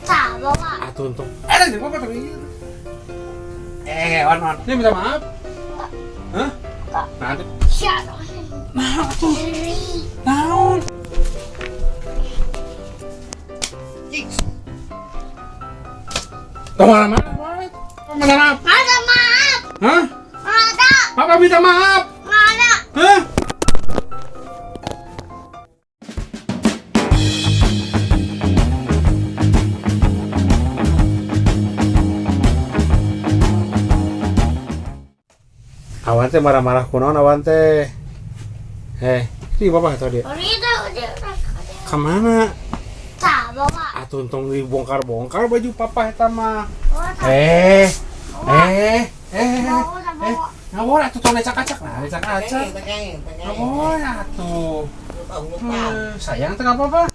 Tahu Pak. Atuh untung. Ada di apa tapi? Wan. Ini minta maaf. Hah? Nanti. Siapa? Nah, tuh. Naon? Kemana-mana, Wait. Minta maaf. Ada maaf. Hah? Ada. Papa minta maaf. Ada. Hah? Awan teh marah-marah kunaon awan teh. Ini Papa tadi. Udah. Kemana? Tahu Pak. Atuh untung dibongkar-bongkar baju Papa eta mah. Bawa. Ngawur atuh tong lecak-acak nah, lecak-acak. Ngawur atuh. Sayang teh ka Papa?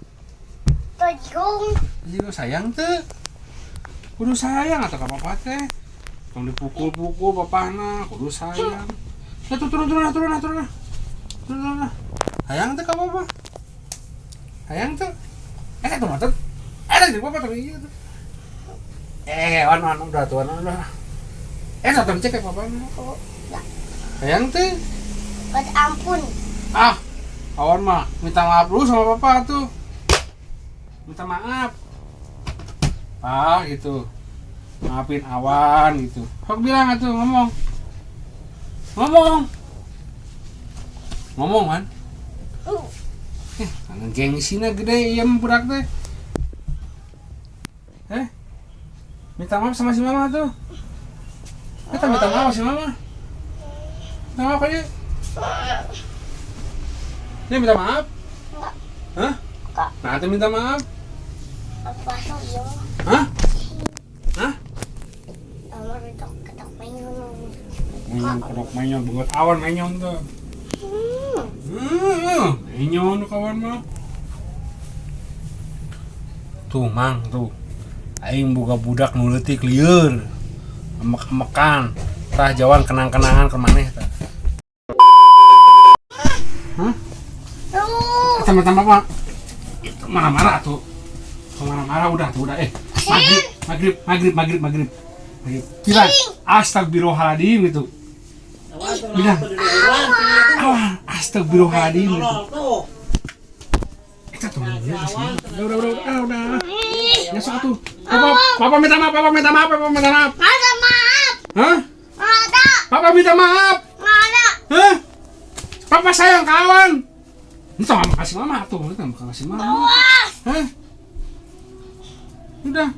Tujung. Juga sayang teh. Kudu sayang atuh ka Papa teh. Tong dipukul-pukul papana, kudu sayang. Turun. Sayang teh ka Papa? Sayang teh. Tuh mah tuh. Ada di Papa tapi ieu tuh. Wan udah tuh, udah. Satu cek ya Papa. Sayang teh. Ampun. Awan mah minta maaf dulu sama Papa tuh. Minta maaf. Gitu. Maafin Awan gitu. Kok bilang atuh ngomong kan? Kangen gengsina gede ieu budak teh. Minta maaf sama si Mama tuh. Kita minta maaf sama si Mama. Minta maaf aja. Ini minta maaf. Hah? Nanti minta maaf. Apa sih? Hah? Nomor itu ketok menyun. Kedok menyon banget awan menyon tuh. Menyon kawan mah. Tuh mang tuh. Aing boga budak nu leutik lieur. Emek-emekan. Tah jawan kenang-kenangan ke maneh tah. Hah? Sama-sama Pak. Itu marah-marah tuh. Marah-marah udah. Maghrib. Kira astagfirullahaladzim gitu. Bilang. Astagfirullahaladzim gitu. Kita tuh udah. Ya satu. Papa minta maaf. Ada maaf. Hah? Ada. Papa minta maaf. Ada. Hah? Papa sayang kawan. Itu nggak makasih Mama tuh, itu nggak makasih Mama. Hah? Udah.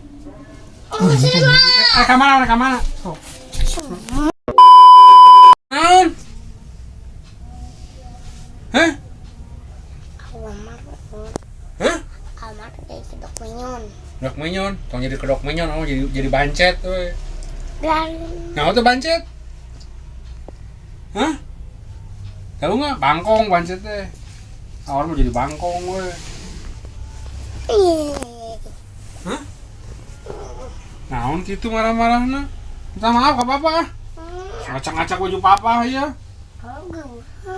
Kamana? Tuh. Naon? Hah? Hah? Kamar kayak kedok menyun. Kedok menyon, tong jadi kedok menyon, jadi bancet we. Dan Nah, itu bancet. Hah? Tahu nggak? Bangkong bancet teh. Awal mau jadi bangkong we. Hah? Naon gitu marah-marahna? Minta maaf ka Papa. Ngacak-ngacak baju Papa ya.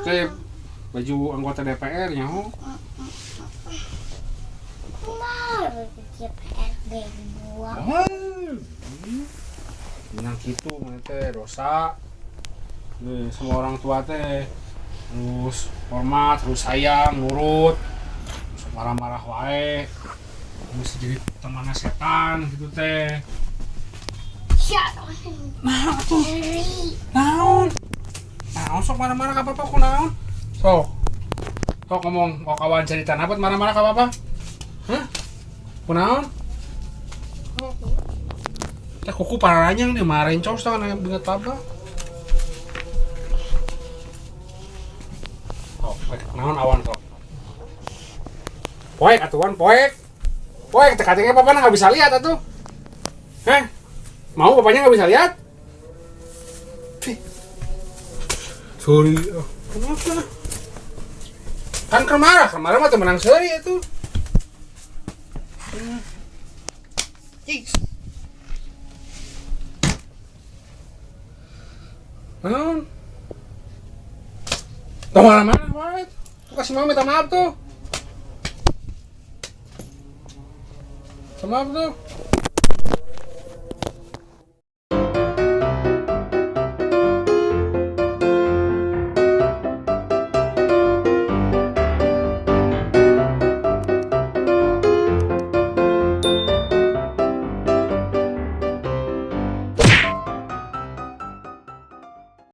Kayak baju anggota DPR nyaho. Bilang gitu teh dosa. Semua orang tua teh harus hormat, harus sayang, nurut. Terus marah-marah wae. Mesti jadi temannya setan gitu teh. Nah, tuh. Naon sok marah-marah ka Papa ku naon? Sok ngomong mau kawan cerita apa marah-marah ka Papa? Hah? Ku naon? Teh kuku pararanyang dia marahin cowok tangan inget Papa. Naon awan sok. Poek atuan poek. Teka-teka Papa nggak bisa lihat atuh. Mau Papanya nggak bisa lihat? Sorry. Kenapa? Kan kemarah mah temenang sorry itu. Naon? Tuh mana-mana, Wait. Kasih Mama minta maaf tuh. Sama apa tuh?